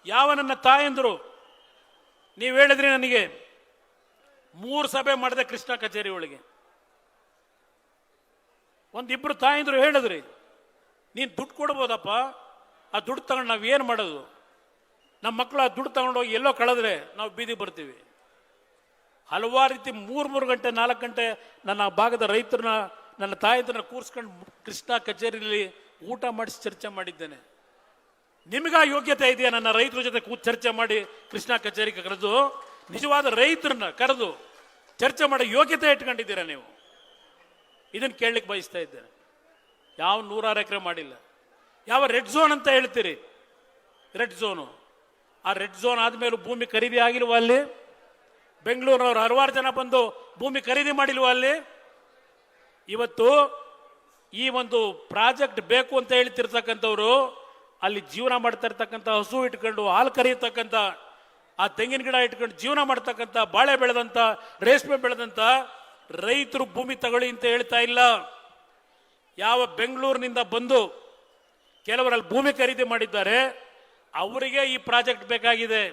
ಯಾವ ನನ್ನ ತಾಯಂದರು ನೀವು ಹೇಳಿದ್ರಿ, ನನಗೆ 3 ಸಭೆ ಮಾಡಿದೆ ಕೃಷ್ಣ ಕಚೇರಿ ಒಳಗೆ. ಒಂದಿಬ್ರು ತಾಯಂದ್ರು ಹೇಳಿದ್ರಿ, ನೀನು ದುಡ್ಡು ಕೊಡ್ಬೋದಪ್ಪ, ಆ ದುಡ್ಡು ತಗೊಂಡು ನಾವೇನು ಮಾಡೋದು? ನಮ್ಮ ಮಕ್ಕಳು ಆ ದುಡ್ಡು ತಗೊಂಡೋಗಿ ಎಲ್ಲೋ ಕಳೆದ್ರೆ ನಾವು ಬೀದಿ ಬರ್ತೀವಿ. ಹಲವಾರು ರೀತಿ 3 ಗಂಟೆ 4 ಗಂಟೆ ನನ್ನ ಭಾಗದ ರೈತರನ್ನ, ನನ್ನ ತಾಯಂದ್ರನ್ನ ಕೂರಿಸ್ಕೊಂಡು ಕೃಷ್ಣ ಕಚೇರಿಯಲ್ಲಿ ಊಟ ಮಾಡಿಸಿ ಚರ್ಚೆ ಮಾಡಿದ್ದೇನೆ. ನಿಮಗ ಯೋಗ್ಯತೆ ಇದೆಯಾ ನನ್ನ ರೈತರ ಜೊತೆ ಕೂತು ಚರ್ಚೆ ಮಾಡಿ ಕೃಷ್ಣ ಕಚೇರಿಗೆ ಕರೆದು ನಿಜವಾದ ರೈತರನ್ನ ಕರೆದು ಚರ್ಚೆ ಮಾಡೋ ಯೋಗ್ಯತೆ ಇಟ್ಕೊಂಡಿದ್ದೀರಾ ನೀವು? ಇದನ್ನು ಕೇಳಲಿಕ್ಕೆ ಬಯಸ್ತಾ ಇದ್ದೇನೆ. ಯಾವ 106 ಎಕರೆ ಮಾಡಿಲ್ಲ. ಯಾವ ರೆಡ್ ಝೋನ್ ಅಂತ ಹೇಳ್ತೀರಿ, ರೆಡ್ ಝೋನು, ಆ ರೆಡ್ ಝೋನ್ ಆದ್ಮೇಲೂ ಭೂಮಿ ಖರೀದಿ ಆಗಿಲ್ವ ಅಲ್ಲಿ? ಬೆಂಗಳೂರಿನವ್ರು 60 ಜನ ಬಂದು ಭೂಮಿ ಖರೀದಿ ಮಾಡಿಲ್ವ ಅಲ್ಲಿ? ಇವತ್ತು ಈ ಒಂದು ಪ್ರಾಜೆಕ್ಟ್ ಬೇಕು ಅಂತ ಹೇಳ್ತಿರ್ತಕ್ಕಂಥವ್ರು ಅಲ್ಲಿ ಜೀವನ ಮಾಡ್ತಾ ಇರ್ತಕ್ಕಂಥ, ಹಸು ಇಟ್ಕೊಂಡು ಹಾಲು ಕರೆಯತಕ್ಕಂಥ, ಆ ತೆಂಗಿನ ಗಿಡ ಇಟ್ಕೊಂಡು ಜೀವನ ಮಾಡ್ತಕ್ಕಂಥ, ಬಾಳೆ ಬೆಳೆದಂಥ, ರೇಷ್ಮೆ ಬೆಳೆದಂಥ ರೈತರು ಭೂಮಿ ತಗೊಳ್ಳಿ ಅಂತ ಹೇಳ್ತಾ ಇಲ್ಲ. ಯಾವ ಬೆಂಗಳೂರಿನಿಂದ ಬಂದು ಕೆಲವರಲ್ಲಿ ಭೂಮಿ ಖರೀದಿ ಮಾಡಿದ್ದಾರೆ, ಅವರಿಗೆ ಈ ಪ್ರಾಜೆಕ್ಟ್ ಬೇಕಾಗಿದೆ.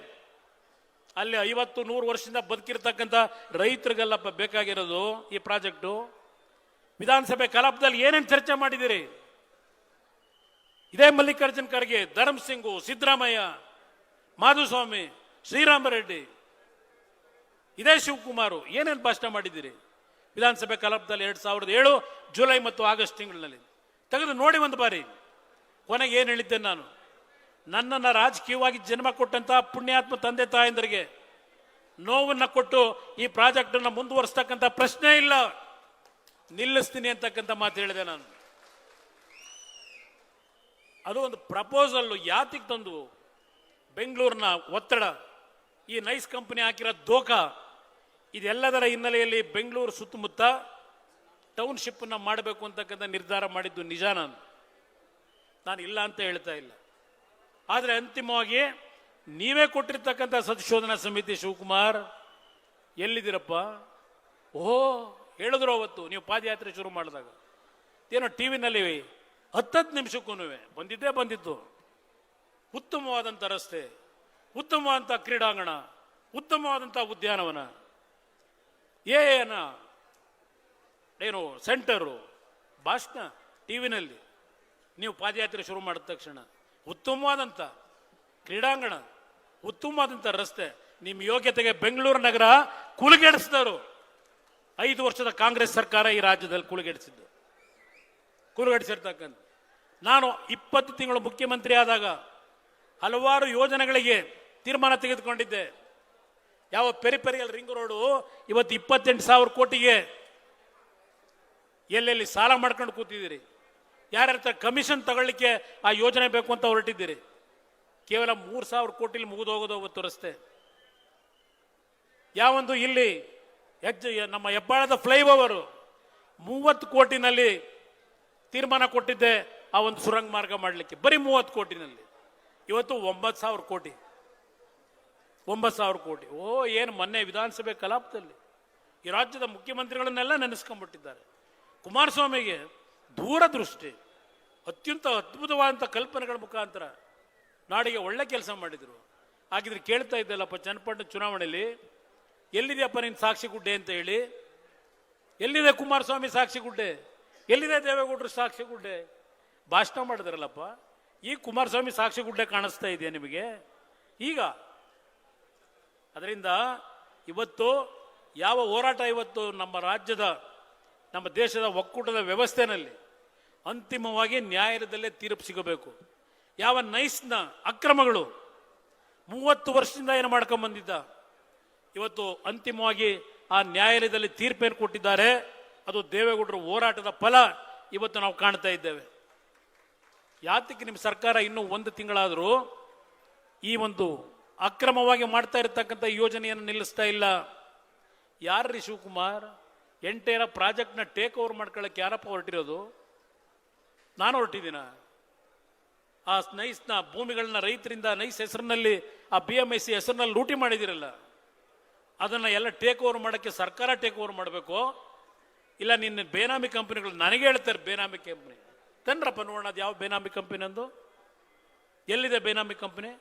ಅಲ್ಲಿ 50-100 ವರ್ಷದಿಂದ ಬದುಕಿರ್ತಕ್ಕಂಥ ರೈತರಿಗೆಲ್ಲಪ್ಪ ಬೇಕಾಗಿರೋದು ಈ ಪ್ರಾಜೆಕ್ಟು. ವಿಧಾನಸಭೆ ಕಲಾಪದಲ್ಲಿ ಏನೇನು ಚರ್ಚೆ ಮಾಡಿದಿರಿ? ಇದೇ ಮಲ್ಲಿಕಾರ್ಜುನ್ ಖರ್ಗೆ, ಧರ್ಮ್ ಸಿಂಗು, ಸಿದ್ದರಾಮಯ್ಯ, ಮಾಧುಸ್ವಾಮಿ, ಶ್ರೀರಾಮರೆಡ್ಡಿ, ಇದೇ ಶಿವಕುಮಾರ್ ಏನೇನು ಭಾಷಣ ಮಾಡಿದ್ದೀರಿ ವಿಧಾನಸಭೆ ಕಲಾಪದಲ್ಲಿ? 2007 ಜುಲೈ ಮತ್ತು ಆಗಸ್ಟ್ ತಿಂಗಳಿನಲ್ಲಿ ತೆಗೆದು ನೋಡಿ ಒಂದು ಬಾರಿ. ಕೊನೆಗೆ ಏನು ಹೇಳಿದ್ದೇನೆ ನಾನು? ನನ್ನನ್ನು ರಾಜಕೀಯವಾಗಿ ಜನ್ಮ ಕೊಟ್ಟಂತ ಪುಣ್ಯಾತ್ಮ ತಂದೆ ತಾಯಂದರಿಗೆ ನೋವನ್ನ ಕೊಟ್ಟು ಈ ಪ್ರಾಜೆಕ್ಟ್ ಅನ್ನು ಮುಂದುವರಿಸ್ತಕ್ಕಂಥ ಪ್ರಶ್ನೆ ಇಲ್ಲ, ನಿಲ್ಲಿಸ್ತೀನಿ ಅಂತಕ್ಕಂಥ ಮಾತು ಹೇಳಿದೆ ನಾನು. ಅದು ಒಂದು ಪ್ರಪೋಸಲ್ ಯಾತಿಗೆ ತಂದು ಬೆಂಗಳೂರಿನ ಒತ್ತಡ, ಈ ನೈಸ್ ಕಂಪನಿ ಹಾಕಿರೋ ದೋಖ, ಇದೆಲ್ಲದರ ಹಿನ್ನೆಲೆಯಲ್ಲಿ ಬೆಂಗಳೂರು ಸುತ್ತಮುತ್ತ ಟೌನ್ಶಿಪ್ ಅನ್ನ ಮಾಡಬೇಕು ಅಂತಕ್ಕಂಥ ನಿರ್ಧಾರ ಮಾಡಿದ್ದು ನಿಜ. ನಾನು ಇಲ್ಲ ಅಂತ ಹೇಳ್ತಾ ಇಲ್ಲ. ಆದರೆ ಅಂತಿಮವಾಗಿ ನೀವೇ ಕೊಟ್ಟಿರ್ತಕ್ಕಂಥ ಸಂಶೋಧನಾ ಸಮಿತಿ ಶಿವಕುಮಾರ್ ಎಲ್ಲಿದ್ದೀರಪ್ಪ? ಓಹೋ, ಹೇಳಿದ್ರು ಅವತ್ತು ನೀವು ಪಾದಯಾತ್ರೆ ಶುರು ಮಾಡಿದಾಗ, ಏನೋ ಟಿವಿನಲ್ಲಿ 10 ನಿಮಿಷಕ್ಕೂ ಬಂದಿದ್ದು ಉತ್ತಮವಾದಂಥ ರಸ್ತೆ, ಉತ್ತಮವಾದಂಥ ಕ್ರೀಡಾಂಗಣ, ಉತ್ತಮವಾದಂಥ ಉದ್ಯಾನವನ, ಏನು ಸೆಂಟರು, ಭಾಷಣ ಟಿವಿನಲ್ಲಿ. ನೀವು ಪಾದಯಾತ್ರೆ ಶುರು ಮಾಡಿದ ತಕ್ಷಣ ಉತ್ತಮವಾದಂಥ ಕ್ರೀಡಾಂಗಣ, ಉತ್ತಮವಾದಂಥ ರಸ್ತೆ, ನಿಮ್ಮ ಯೋಗ್ಯತೆಗೆ ಬೆಂಗಳೂರು ನಗರ ಕುಲುಗೆಡಿಸಿದರು. 5 ವರ್ಷದ ಕಾಂಗ್ರೆಸ್ ಸರ್ಕಾರ ಈ ರಾಜ್ಯದಲ್ಲಿ ಕುಲುಗೆಡಿಸಿರ್ತಕ್ಕಂಥ. ನಾನು 20 ತಿಂಗಳು ಮುಖ್ಯಮಂತ್ರಿ ಆದಾಗ ಹಲವಾರು ಯೋಜನೆಗಳಿಗೆ ತೀರ್ಮಾನ ತೆಗೆದುಕೊಂಡಿದ್ದೆ. ಯಾವ ಪೆರಿಪೆರಿಯಲ್ ರಿಂಗ್ ರೋಡು ಇವತ್ತು 28,000 ಕೋಟಿಗೆ ಎಲ್ಲೆಲ್ಲಿ ಸಾಲ ಮಾಡ್ಕೊಂಡು ಕೂತಿದ್ದೀರಿ, ಯಾರ್ಯಾರ ಕಮಿಷನ್ ತಗೊಳ್ಳಿಕ್ಕೆ ಆ ಯೋಜನೆ ಬೇಕು ಅಂತ ಹೊರಟಿದ್ದೀರಿ. ಕೇವಲ 3,000 ಕೋಟಿಲಿ ಮುಗಿದು ಹೋಗೋದು ಅವತ್ತು ರಸ್ತೆ. ಯಾವೊಂದು ಇಲ್ಲಿ ನಮ್ಮ ಹೆಬ್ಬಾಳದ ಫ್ಲೈಓವರ್ 30 ಕೋಟಿನಲ್ಲಿ ತೀರ್ಮಾನ ಕೊಟ್ಟಿದ್ದೆ ಆ ಒಂದು ಸುರಂಗ ಮಾರ್ಗ ಮಾಡಲಿಕ್ಕೆ, ಬರೀ 30 ಕೋಟಿನಲ್ಲಿ. ಇವತ್ತು 9,000 ಕೋಟಿ. ಓ, ಏನು ಮೊನ್ನೆ ವಿಧಾನಸಭೆ ಕಲಾಪದಲ್ಲಿ ಈ ರಾಜ್ಯದ ಮುಖ್ಯಮಂತ್ರಿಗಳನ್ನೆಲ್ಲ ನೆನೆಸ್ಕೊಂಡ್ಬಿಟ್ಟಿದ್ದಾರೆ. ಕುಮಾರಸ್ವಾಮಿಗೆ ದೂರದೃಷ್ಟಿ, ಅತ್ಯಂತ ಅದ್ಭುತವಾದಂಥ ಕಲ್ಪನೆಗಳ ಮುಖಾಂತರ ನಾಡಿಗೆ ಒಳ್ಳೆ ಕೆಲಸ ಮಾಡಿದರು. ಹಾಗಿದ್ರೆ ಕೇಳ್ತಾ ಇದ್ದಲ್ಲಪ್ಪ, ಚನ್ನಪಟ್ಟಣ ಚುನಾವಣೆಯಲ್ಲಿ ಎಲ್ಲಿದೆಯಪ್ಪ ನಿನ್ನ ಸಾಕ್ಷಿ ಗುಡ್ಡೆ ಅಂತ ಹೇಳಿ? ಎಲ್ಲಿದೆ ಕುಮಾರಸ್ವಾಮಿ ಸಾಕ್ಷಿ ಗುಡ್ಡೆ? ಎಲ್ಲಿದೆ ದೇವೇಗೌಡರು ಸಾಕ್ಷಿ ಗುಡ್ಡೆ? ಭಾಷಣ ಮಾಡಿದ್ರಲ್ಲಪ್ಪ, ಈ ಕುಮಾರಸ್ವಾಮಿ ಸಾಕ್ಷಿ ಗುಡ್ಡೆ ಕಾಣಿಸ್ತಾ ಇದೆಯಾ ನಿಮಗೆ ಈಗ? ಅದರಿಂದ ಇವತ್ತು ಯಾವ ಹೋರಾಟ ಇವತ್ತು ನಮ್ಮ ರಾಜ್ಯದ, ನಮ್ಮ ದೇಶದ ಒಕ್ಕೂಟದ ವ್ಯವಸ್ಥೆನಲ್ಲಿ ಅಂತಿಮವಾಗಿ ನ್ಯಾಯಾಲಯದಲ್ಲೇ ತೀರ್ಪು ಸಿಗಬೇಕು. ಯಾವ ನೈಸ್ನ ಅಕ್ರಮಗಳು 30 ವರ್ಷದಿಂದ ಏನು ಮಾಡ್ಕೊಂಡ್ಬಂದಿದ್ದ, ಇವತ್ತು ಅಂತಿಮವಾಗಿ ಆ ನ್ಯಾಯಾಲಯದಲ್ಲಿ ತೀರ್ಪೇನು ಕೊಟ್ಟಿದ್ದಾರೆ, ಅದು ದೇವೇಗೌಡರ ಹೋರಾಟದ ಫಲ ಇವತ್ತು ನಾವು ಕಾಣ್ತಾ ಇದ್ದೇವೆ. ಯಾತಕ್ಕೆ ನಿಮ್ಮ ಸರ್ಕಾರ ಇನ್ನೂ 1 ತಿಂಗಳಾದರೂ ಈ ಒಂದು ಅಕ್ರಮವಾಗಿ ಮಾಡ್ತಾ ಇರತಕ್ಕಂಥ ಯೋಜನೆಯನ್ನು ನಿಲ್ಲಿಸ್ತಾ ಇಲ್ಲ? ಯಾರ್ರೀ ಶಿವಕುಮಾರ್? ಎಂಟೈರ ಪ್ರಾಜೆಕ್ಟ್ನ ಟೇಕ್ ಓವರ್ ಮಾಡ್ಕೊಳ್ಳೋಕೆ ಯಾರಪ್ಪ ಹೊರಟಿರೋದು? ನಾನು ಹೊರಟಿದ್ದೀನ? ಆ ನೈಸ್ನ ಭೂಮಿಗಳನ್ನ ರೈತರಿಂದ ನೈಸ್ ಹೆಸರಿನಲ್ಲಿ, ಆ BMIC ಹೆಸರಿನಲ್ಲಿ ಲೂಟಿ ಮಾಡಿದಿರಲ್ಲ, ಅದನ್ನು ಎಲ್ಲ ಟೇಕ್ ಓವರ್ ಮಾಡೋಕ್ಕೆ ಸರ್ಕಾರ ಟೇಕ್ ಓವರ್ ಮಾಡಬೇಕು, ಇಲ್ಲ ನಿನ್ನ ಬೇನಾಮಿ ಕಂಪನಿಗಳು? ನನಗೆ ಹೇಳ್ತಾರೆ ಬೇನಾಮಿ ಕಂಪನಿ ತಂದ್ರಪ್ಪ ನೋಡೋಣ, ಅದು ಯಾವ ಬೇನಾಮಿ ಕಂಪನಿ ಅಂದು? ಎಲ್ಲಿದೆ ಬೇನಾಮಿ ಕಂಪನಿ?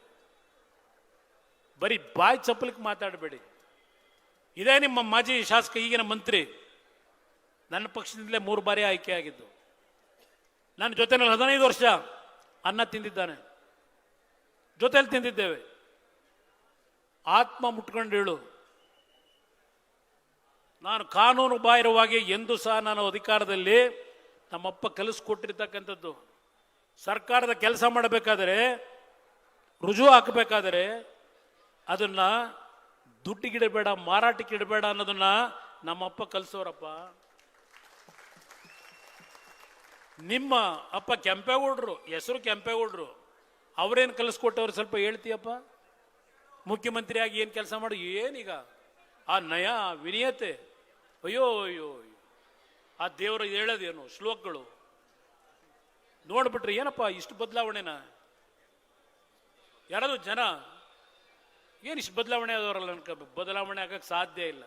ಬರೀ ಬಾಯಿ ಚಪ್ಪಲಿಕ್ಕೆ ಮಾತಾಡಬೇಡಿ. ಇದೇ ನಿಮ್ಮ ಮಾಜಿ ಶಾಸಕ, ಈಗಿನ ಮಂತ್ರಿ, ನನ್ನ ಪಕ್ಷದಿಂದಲೇ 3 ಬಾರಿ ಆಯ್ಕೆಯಾಗಿದ್ದು. ನನ್ನ ಜೊತೆನಲ್ಲಿ 15 ವರ್ಷ ಅನ್ನ ತಿಂದಿದ್ದಾನೆ, ಜೊತೆಯಲ್ಲಿ ತಿಂದಿದ್ದೇವೆ. ಆತ್ಮ ಮುಟ್ಕೊಂಡು ಹೇಳು, ನಾನು ಕಾನೂನು ಬಾಹಿರವಾಗಿ ಎಂದೂ ಸಹ ನಾನು ಅಧಿಕಾರದಲ್ಲಿ ನಮ್ಮಪ್ಪ ಕಲಿಸ್ಕೊಟ್ಟಿರ್ತಕ್ಕಂಥದ್ದು, ಸರ್ಕಾರದ ಕೆಲಸ ಮಾಡಬೇಕಾದರೆ, ರುಜುವು ಹಾಕಬೇಕಾದರೆ ಅದನ್ನ ದುಡ್ಡಿಗಿಡಬೇಡ, ಮಾರಾಟಕ್ಕೆ ಇಡಬೇಡ ಅನ್ನೋದನ್ನ ನಮ್ಮಪ್ಪ ಕಲಿಸೋರಪ್ಪ. ನಿಮ್ಮ ಅಪ್ಪ ಕೆಂಪೇಗೌಡರು, ಹೆಸರು ಕೆಂಪೇಗೌಡರು, ಅವರೇನು ಕಲಿಸ್ಕೊಟ್ಟವ್ರು ಸ್ವಲ್ಪ ಹೇಳ್ತೀಯಪ್ಪ? ಮುಖ್ಯಮಂತ್ರಿಯಾಗಿ ಏನು ಕೆಲಸ ಮಾಡಿ, ಏನೀಗ ಆ ನಯ ವಿನಯತೆ, ಅಯ್ಯೋ ಅಯ್ಯೋ ಅಯ್ಯೋ, ಆ ದೇವರು ಹೇಳೋದೇನು ಶ್ಲೋಕಗಳು ನೋಡ್ಬಿಟ್ರೆ ಏನಪ್ಪ ಇಷ್ಟು ಬದಲಾವಣೆನ? ಯಾರಾದ್ರು ಜನ ಏನು ಇಷ್ಟು ಬದಲಾವಣೆ ಆದವರಲ್ಲ, ಬದಲಾವಣೆ ಆಗಕ್ಕೆ ಸಾಧ್ಯ ಇಲ್ಲ.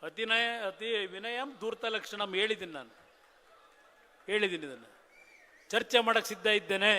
ಅತಿ ವಿನಯಂ ಧೂರ್ತ ಲಕ್ಷಣಂ ಹೇಳಿದ್ದೀನಿ, ನಾನು ಹೇಳಿದ್ದೀನಿ. ಇದನ್ನು ಚರ್ಚೆ ಮಾಡಕ್ಕೆ ಸಿದ್ಧ ಇದ್ದೇನೆ.